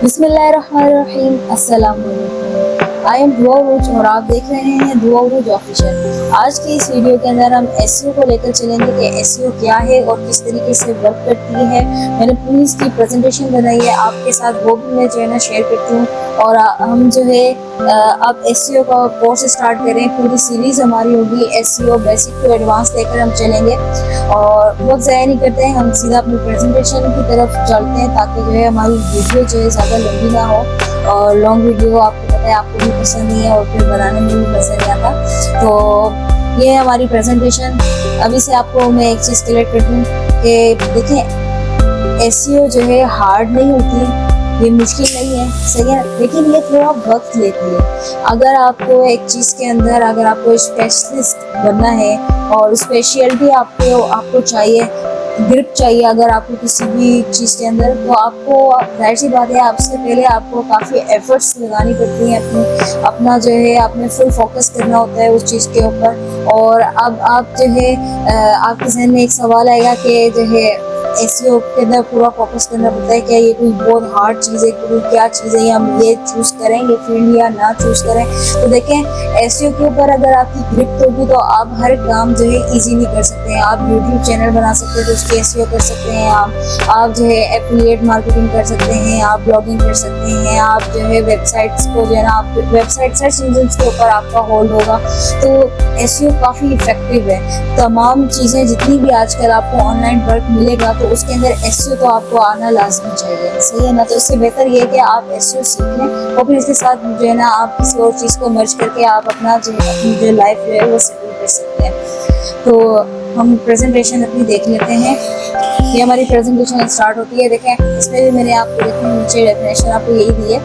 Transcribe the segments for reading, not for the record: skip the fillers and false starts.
बिस्मिल्लाहिर्रहमानिर्रहीम, अस्सलाम वालेकुम। आई एम दुआ उरूज और आप देख रहे हैं दुआ उरूज ऑफिशियल। आज की इस वीडियो के अंदर हम एसईओ को लेकर चलेंगे कि एसईओ क्या है और किस तरीके से वर्क करती है। मैंने पूरी इसकी प्रेजेंटेशन बनाई है, आपके साथ वो भी मैं जो है ना शेयर करती हूँ। और हम जो है अब एसईओ का कोर्स स्टार्ट करें, पूरी सीरीज हमारी होगी एसईओ बेसिक टू एडवांस लेकर हम चलेंगे। और वक्त ज़ाया नहीं करते हैं, हम सीधा अपनी प्रेजेंटेशन की तरफ चलते हैं ताकि जो है हमारी वीडियो जो है ज़्यादा लंबी ना हो। और लॉन्ग वीडियो आपको पता है आपको भी पसंद नहीं है और फिर बनाने में भी पसंद नहीं आता। तो ये है हमारी प्रेजेंटेशन। अभी से आपको मैं एक चीज़ क्लियर कर दूँ कि देखें, एसईओ जो है हार्ड नहीं होती, ये मुश्किल नहीं है, सही है, लेकिन ये थोड़ा वक्त लेती है। अगर आपको एक चीज़ के अंदर अगर आपको स्पेशलिस्ट बनना है और स्पेशलिटी आपको चाहिए, ग्रिप चाहिए अगर आपको किसी भी चीज़ के अंदर, तो आपको जाहिर सी बात है आपसे पहले आपको काफ़ी एफर्ट्स लगानी पड़ती हैं। अपना जो है आपने फुल फोकस करना होता है उस चीज़ के ऊपर। और अब आप जो है आपके जहन में एक सवाल आएगा कि जो है एसईओ के अंदर पूरा फोकस करना पड़ता है, क्या ये कोई बहुत हार्ड चीज़ है, कोई क्या चीज़ है, हम ये चूज़ करें ये फील्ड या ना चूज़ करें। तो देखें, एसईओ के ऊपर अगर आपकी ग्रिप होगी तो आप हर काम जो है इजीली कर सकते हैं। आप यूट्यूब चैनल बना सकते हैं तो उसके एसईओ कर सकते हैं, आप जो है एफिलिएट मार्केटिंग कर सकते हैं, आप ब्लॉगिंग कर सकते हैं, आप जो है वेबसाइट्स को जो है ना आप वेबसाइट सर्च इंजन के ऊपर आपका होल्ड होगा। तो एसईओ काफ़ी इफेक्टिव है। तमाम चीज़ें जितनी भी आजकल आपको ऑनलाइन वर्क मिलेगा तो उसके अंदर एसईओ तो आपको आना लाजमी चाहिए, सही है ना। तो इससे बेहतर ये है कि आप एसईओ सीख लें और फिर इसके साथ जो है ना आप किसी और चीज़ को मर्ज करके आप अपना जो है अपनी जो लाइफ जो है वो सेटल कर सकते हैं। तो हम प्रेजेंटेशन अपनी देख लेते हैं। ये हमारी प्रेजेंटेशन स्टार्ट होती है। देखें, इसमें भी मैंने आपको देखें नीचे डेफिनेशन आपको यही दी है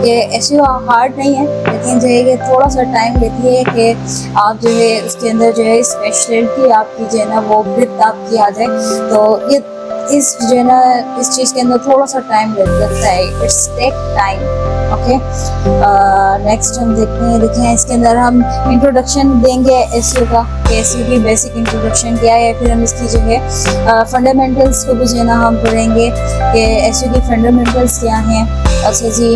कि एसईओ हार्ड नहीं है, लेकिन जो है कि थोड़ा सा टाइम लेती है कि आप जो है उसके अंदर जो है स्पेशलिटी आपकी जो है ना वो ग्रिप आपकी आ जाए। तो ये इस जो है ना इस चीज़ के अंदर थोड़ा सा टाइम लगता है, it's take time. Okay, next हम देखते हैं। देखें, इसके अंदर हम इंट्रोडक्शन देंगे एसईओ का, एसईओ की बेसिक इंट्रोडक्शन क्या है, फिर हम इसकी जो है फंडामेंटल्स को भी जो है ना हम पढ़ेंगे कि एसईओ की फंडामेंटल्स क्या हैं। अच्छा जी,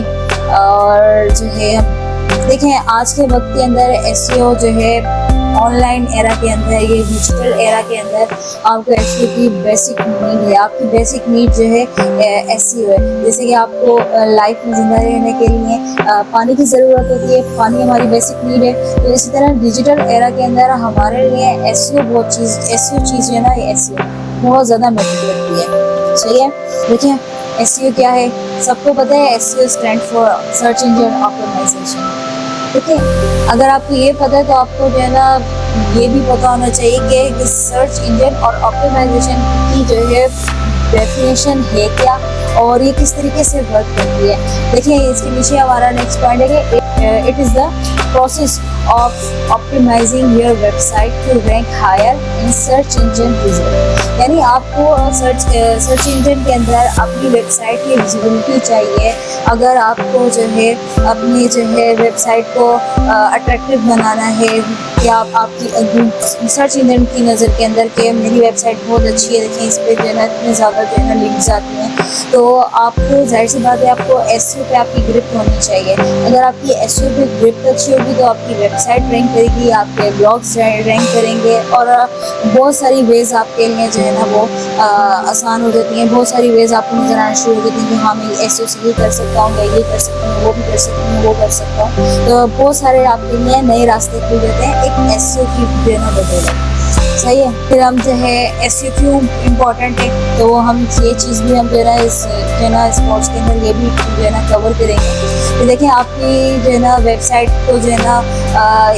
और जो है देखें आज के वक्त के अंदर एसईओ जो है ऑनलाइन एरा के अंदर, ये डिजिटल एरा के अंदर आपको एसईओ की बेसिक नीड है। आपकी बेसिक नीड जो है एसईओ है। जैसे कि आपको लाइफ में जिंदा रहने के लिए पानी की ज़रूरत होती है, पानी हमारी बेसिक नीड है। तो इसी तरह डिजिटल एरा के अंदर हमारे लिए एसईओ एसईओ चीज़ जो है ना, ये एसईओ बहुत ज़्यादा मैटर करती है, सही है। देखिए, एसईओ क्या है, सबको पता है SEO stand for search engine optimization. देखिए, अगर आपको ये पता है तो आपको जो है ना ये भी पता होना चाहिए कि इस सर्च इंजन और ऑप्टिमाइजेशन की जो है डेफिनेशन है क्या और ये किस तरीके से वर्क करती है। देखिए, इसके नीचे हमारा नेक्स्ट पॉइंट है कि it is the process of optimizing your website to rank higher in search engine result. यानी आपको सर्च इंजन के अंदर अपनी वेबसाइट की विजिबिलिटी चाहिए। अगर आपको जो है अपनी जो है वेबसाइट को अट्रैक्टिव बनाना है कि आपकी सर्च इंजन की नज़र के अंदर के मेरी वेबसाइट बहुत अच्छी है, देखें इस पर जो है ना इतने ज़्यादा जो है ना लिंक्स आती हैं, तो आपको जाहिर सी बात है आपको एसईओ पे आपकी ग्रिप होनी चाहिए। अगर आपकी एसईओ पे ग्रिप अच्छी होगी तो आपकी वेबसाइट रैंक करेगी, आपके ब्लॉग्स रैंक करेंगे और बहुत सारी वेज आपके लिए जो है ना वो आसान हो जाती हैं। बहुत सारी वेज आपको नजर आना शुरू हो जाती हैं कि हाँ मैं एसईओ से ये कर सकता हूँ, मैं ये कर सकता हूँ, वो भी कर सकता हूँ, वो कर सकता हूँ। तो बहुत सारे आपके लिए नए रास्ते खुल जाते हैं एक एसईओ की जो है ना बदौलत, सही है। फिर हम जो है एसईओ क्यों इम्पोर्टेंट है, तो हम ये चीज़ भी हम जो है ना इस जो है ना इस कोर्स के अंदर ये भी जो है ना कवर करेंगे। तो देखिए, आपकी जो है ना वेबसाइट को जो है ना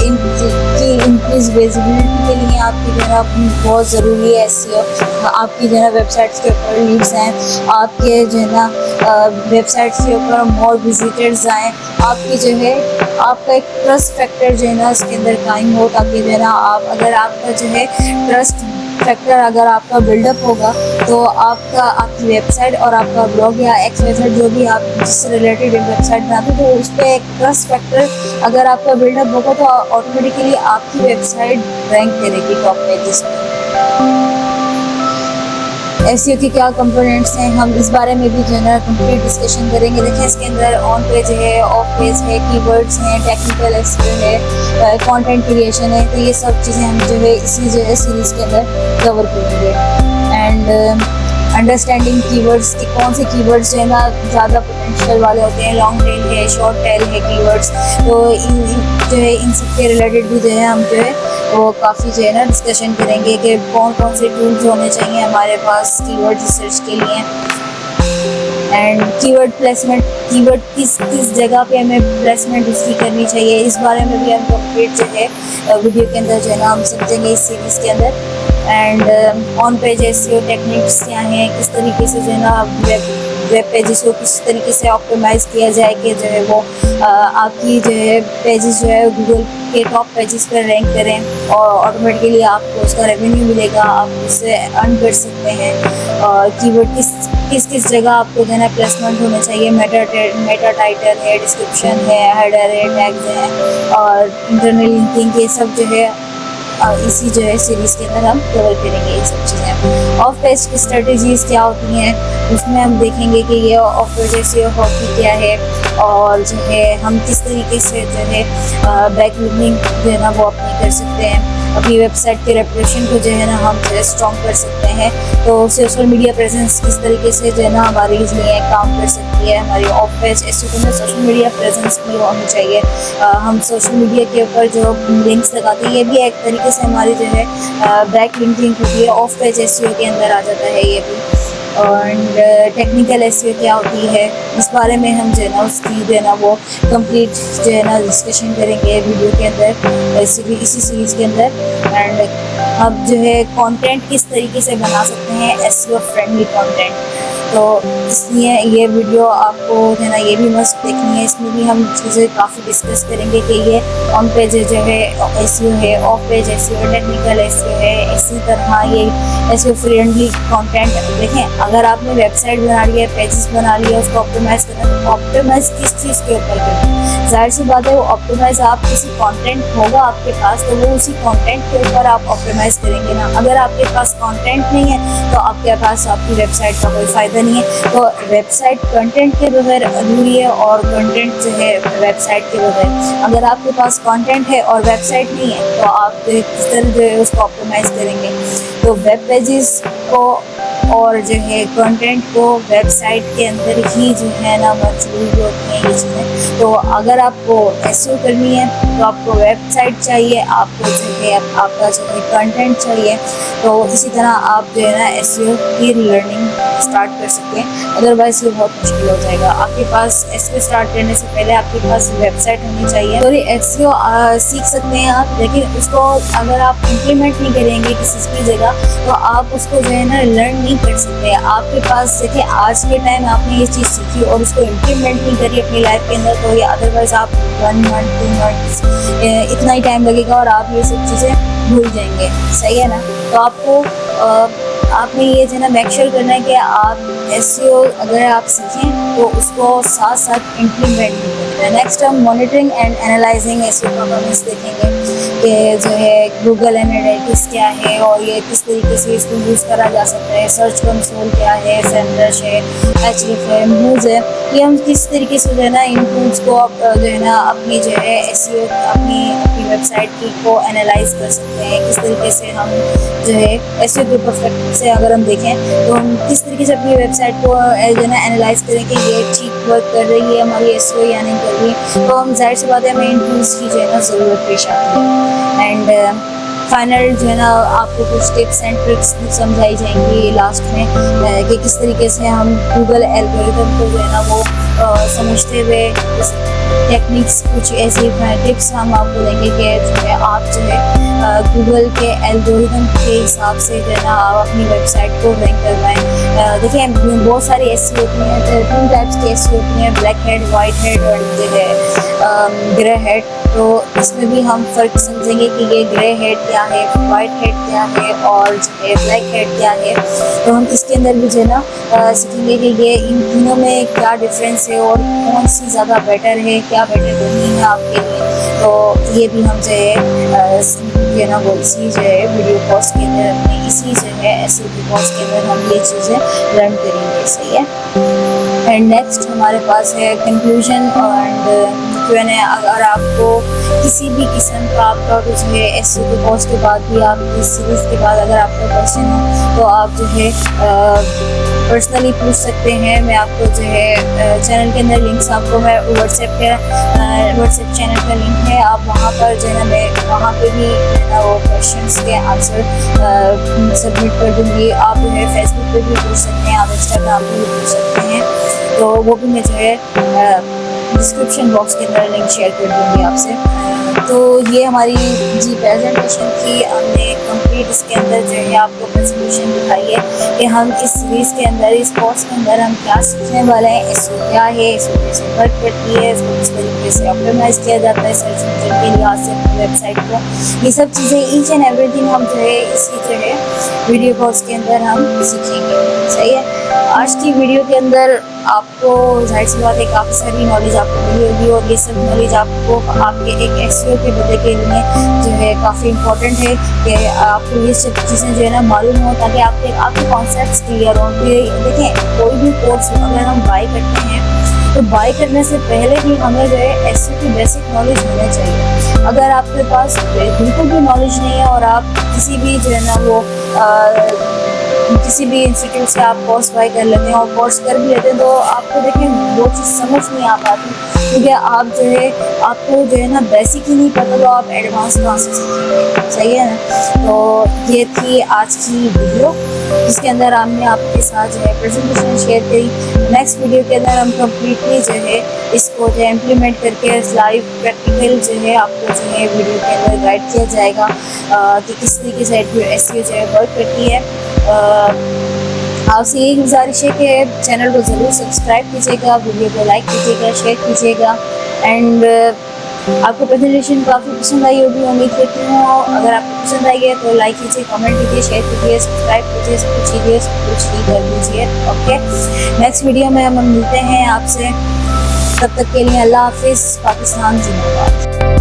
इनकी इंक्रीज विजिबिलिटी के लिए आपकी जो है ना बहुत ज़रूरी है एसईओ। आपकी जो है ना वेबसाइट्स के ऊपर लीड्स आएँ, आपके जो है ना वेबसाइट्स के ऊपर मोर विजिटर्स आएँ, आपकी जो है आपका एक ट्रस्ट फैक्टर जो है ना इसके अंदर कायम हो, ताकि जो है ना अगर आपका जो है ट्रस्ट फैक्टर अगर आपका बिल्डअप होगा तो आपकी वेबसाइट और आपका ब्लॉग या एक्स वेबसाइट जो भी आप जिससे रिलेटेड वेबसाइट बनाते हो तो उस पर एक ट्रस्ट फैक्टर अगर आपका बिल्डअप होगा तो ऑटोमेटिकली आपकी वेबसाइट रैंक करेगी टॉप पेजेस पे। एसईओ के क्या कंपोनेंट्स हैं, हम इस बारे में भी जो है ना कंप्लीट डिस्कशन करेंगे। देखें इसके अंदर ऑन पेज है, ऑफ पेज है, कीवर्ड्स हैं, टेक्निकल एसईओ है, कंटेंट क्रिएशन है। तो ये सब चीज़ें हम जो है इसी जो है सीरीज़ के अंदर कवर करेंगे। एंड अंडरस्टैंडिंग कीवर्ड्स कि कौन से कीवर्ड्स जो है ना ज़्यादा पोटेंशियल वाले होते हैं, लॉन्ग टेल है, शॉर्ट टेल है कीवर्ड्स। तो जो है इन सब के रिलेटेड भी जो है हम जो है वो काफ़ी जो है ना डिस्कशन करेंगे कि कौन कौन से टूल्स होने चाहिए हमारे पास कीवर्ड रिसर्च के लिए। एंड कीवर्ड प्लेसमेंट, कीवर्ड किस जगह पे हमें प्लेसमेंट उसकी करनी चाहिए, इस बारे में भी हम कंप्लीट जो है वीडियो के अंदर जो है ना हम समझेंगे इस सीरीज़ के अंदर। And on page SEO techniques क्या हैं, किस तरीके से जो है ना वेब पेजेस को किस तरीके से ऑप्टिमाइज़ किया जाए कि जो है वो आपकी जो है पेजेस जो है गूगल के टॉप पेजेस पर रैंक करें और ऑटोमेटिकली आपको उसका रेवेन्यू मिलेगा, आप उससे अर्न कर सकते हैं। और कीवर्ड किस जगह आपको जो है ना प्लेसमेंट होना चाहिए, मेटा टाइटल है, डिस्क्रिप्शन है, हेडर है, टैग्स हैं और इंटरनल लिंकिंग, ये सब जो है इसी जो है सीरीज़ के अंदर हम कवर करेंगे ये सब चीज़ें। ऑफ पेज की स्ट्रेटजीज़ क्या होती हैं उसमें हम देखेंगे कि ये ऑफ पेज एसईओ हॉकी क्या है और जो है हम किस तरीके से जो है बैक लिंकिंग जो है ना वो अपनी कर सकते हैं, अपनी वेबसाइट के रेपुटेशन को जो है ना हम जो है स्ट्रॉन्ग कर सकते हैं। तो सोशल मीडिया प्रेजेंस किस तरीके से जो है ना हमारे लिए काम कर सकती है, हमारी ऑफ पेज एसईओ में सोशल मीडिया प्रेजेंस भी होनी चाहिए। हम सोशल मीडिया के ऊपर जो लिंक्स लगाते हैं ये भी एक तरीके से हमारी जो है बैक लिंकिंग होती है, ऑफ पेज एसईओ के अंदर आ जाता है ये भी। और टेक्निकल एसईओ क्या होती है इस बारे में हम जो है ना उसकी जो है ना वो कंप्लीट जो है ना डिस्कशन करेंगे वीडियो के अंदर इसी सीरीज़ के अंदर। एंड अब जो है कंटेंट किस तरीके से बना सकते हैं एसईओ फ्रेंडली कंटेंट, तो इसलिए ये वीडियो आपको जो है ना ये भी मस्त देखनी है। इसमें भी हम चीज़ें काफ़ी डिस्कस करेंगे कि ये ऑन पेज जो है एसईओ है, of page SEO, technical SEO है, इसी तरह ये एसईओ फ्रेंडली कंटेंट। देखें अगर आपने वेबसाइट बना ली है, पेजेस बना लिया, उसको ऑप्टिमाइज़ करना है, ऑप्टिमाइज़ किस चीज़ के ऊपर करना है, जाहिर सी बात है वो ऑप्टिमाइज़ आप किसी कंटेंट होगा आपके पास तो वो उसी कंटेंट के ऊपर आप ऑप्टिमाइज़ करेंगे ना। अगर आपके पास कंटेंट नहीं है तो आपके पास आपकी वेबसाइट का कोई फ़ायदा नहीं है। तो वेबसाइट कंटेंट के बगैर अधूरी है और कंटेंट जो है वेबसाइट के बगैर। अगर आपके पास कंटेंट है और वेबसाइट नहीं है तो आप किस तरह जो है उसको ऑप्टिमाइज़ करेंगे। तो वेब पेजेस को और जो है कंटेंट को वेबसाइट के अंदर ही जो है ना मौजूद होती हैं ये चीज़ें। तो अगर आपको एसईओ करनी है तो आपको वेबसाइट चाहिए, आपको जो है आपका जो है कंटेंट चाहिए। तो इसी तरह आप जो है ना एसईओ की लर्निंग स्टार्ट कर सकते हैं, अदरवाइज ये बहुत मुश्किल हो जाएगा। आपके पास एसईओ स्टार्ट करने से पहले आपके पास वेबसाइट होनी चाहिए। तो ये एसईओ सीख सकते हैं आप, लेकिन उसको अगर आप इम्प्लीमेंट नहीं करेंगे किसी की जगह तो आप उसको जो है ना लर्न नहीं कर सकते। आपके पास देखिए आज के टाइम आपने ये चीज़ सीखी और उसको इम्प्लीमेंट नहीं करी अपनी लाइफ के अंदर तो ये अदरवाइज आप 1 मंथ 2 मंथ्स इतना ही टाइम लगेगा और आप ये सब चीज़ें भूल जाएंगे। सही है ना। तो आपको आपने ये जो है ना मेक श्योर करना है कि आप एसईओ अगर आप सीखें तो उसको साथ साथ इम्प्लीमेंट भी करें। नेक्स्ट हम monitoring and analysing SEO performance देखेंगे कि जो है गूगल एनालिटिक्स क्या है और ये किस तरीके से इसको यूज़ करा जा सकता है, सर्च कंसोल क्या है, सेमरश है, एचरीफ है, मूज है। ये हम किस तरीके से जो है ना इन टूल्स को जो है ना अपनी जो है एसईओ अपनी वेबसाइट की को एनालाइज कर सकते हैं। किस तरीके से हम जो है एसईओ के परफेक्ट से अगर हम देखें तो हम किस तरीके से अपनी वेबसाइट को जो है ना एनालाइज करें कि ये ठीक वर्क कर रही है हमारी एसईओ या नहीं कर रही है। तो हम जाहिर सी बात है हमें इन टूल्स की जो है ना ज़रूरत पेश आती है। एंड फाइनल जो है ना आपको कुछ टिप्स एंड ट्रिक्स समझाई जाएंगी लास्ट में कि किस तरीके से हम गूगल एल्गोरिथम को जो है ना वो समझते हुए टेक्निक्स कुछ ऐसी टिप्स हम आपको देंगे कि जो है आप जो है गूगल के एल्गोरिथम के हिसाब से जो है ना आप अपनी वेबसाइट को रैंक करवाएं। देखिए बहुत सारी ऐसी होती हैं, 2 टाइप्स की ऐसी होती हैं, ब्लैक हेड, वाइट हेड और जो है ग्रे हेड। तो इसमें भी हम फ़र्क समझेंगे कि ये ग्रे हेड क्या है, वाइट हेड क्या है और जो है ब्लैक हेड क्या है। तो हम इसके अंदर भी जो है ना सीखेंगे कि ये इन तीनों में क्या डिफरेंस है और कौन सी ज़्यादा बेटर है, क्या बेटर नहीं है आपके लिए। तो ये भी हम जो है ना वो इसी जो है वीडियो कोर्स के अंदर अपने इसी जो है SEO के कोर्स के अंदर हम ये चीज़ें लर्न करेंगे। सही है। एंड नेक्स्ट हमारे पास है कंक्लूजन एंड Q&A। अगर आपको किसी भी किस्म का आपका कुछ है SEO के कोर्स के बाद भी आप इस सीरीज़ के बाद अगर आपका क्वेश्चन हो तो आप जो है पर्सनली पूछ सकते हैं। मैं आपको जो है चैनल के अंदर लिंक्स आपको मैं व्हाट्सएप चैनल का लिंक है, आप वहाँ पर जो है मैं वहाँ पे भी वो क्वेश्चंस के आंसर सबमिट कर दूँगी। आप जो है फेसबुक पे भी पूछ सकते हैं, आप इंस्टाग्राम पे भी पूछ सकते हैं, तो वो भी मैं जो है डिस्क्रिप्शन बॉक्स के अंदर लिंक शेयर कर दूँगी आपसे। तो ये हमारी जी प्रेजेंटेशन थी, हमने कंप्लीट इसके अंदर जो है आपको प्रेजेंटेशन दिखाई है कि हम इस सीरीज़ के अंदर इस कोर्स के अंदर हम क्या सीखने वाले हैं, SEO क्या है, SEO कैसे वर्क करती है, इसको किस तरीके से ऑप्टिमाइज़ किया जाता है सर्च इंजन के लिहाज से अपनी वेबसाइट को। ये सब चीज़ें ईच एंड एवरीथिंग हम जो है इसी जो है वीडियो कोर्स के अंदर हम सीखेंगे। सही है। आज की वीडियो के अंदर आपको जाहिर सी बात है काफ़ी सारी नॉलेज आपको मिली होगी और ये सब नॉलेज आपको आपके एक SEO के बंदे के लिए जो है काफ़ी इम्पोर्टेंट है कि आपको ये सब चीज़ें जो है ना मालूम हो, ताकि आपके कॉन्सेप्ट्स क्लियर हों। देखें, कोई भी कोर्स अगर हम बाय करते हैं तो बाय करने से पहले भी हमें जो है SEO की बेसिक नॉलेज होनी चाहिए। अगर आपके पास बिल्कुल भी नॉलेज नहीं है और आप किसी भी जो है ना वो किसी भी इंस्टीट्यूट से आप कोर्स बाय कर लेते हैं और कोर्स कर भी लेते हैं तो आपको देखें वो चीज़ समझ नहीं आ पाती, क्योंकि आप जो है आपको जो है ना बेसिक ही नहीं पता तो आप एडवांस कहाँ से सीखेंगे। सही है ना। तो ये थी आज की वीडियो जिसके अंदर हमने आपके साथ जो है प्रेजेंटेशन शेयर करी। नेक्स्ट वीडियो के अंदर हम कम्प्लीटली जो है इसको जो है इम्प्लीमेंट करके लाइव प्रैक्टिकल जो है आपको जो है वीडियो के अंदर गाइड किया जाएगा कि किस तरीके से SEO जो है वर्क करती है। आपसे यही गुजारिश है कि चैनल को ज़रूर सब्सक्राइब कीजिएगा, वीडियो को लाइक कीजिएगा, शेयर कीजिएगा एंड आपको प्रेजेंटेशन काफ़ी पसंद आई होगी, उम्मीद करती हूँ। अगर आपको पसंद आई है तो लाइक कीजिए, कमेंट कीजिए, शेयर कीजिए, सब्सक्राइब कीजिए, सब कुछ कीजिए, सब कुछ ही कर दीजिए। ओके, नेक्स्ट वीडियो में हम मिलते हैं आपसे, तब तक के लिए अल्लाह हाफिज़। पाकिस्तान जिंदाबाद।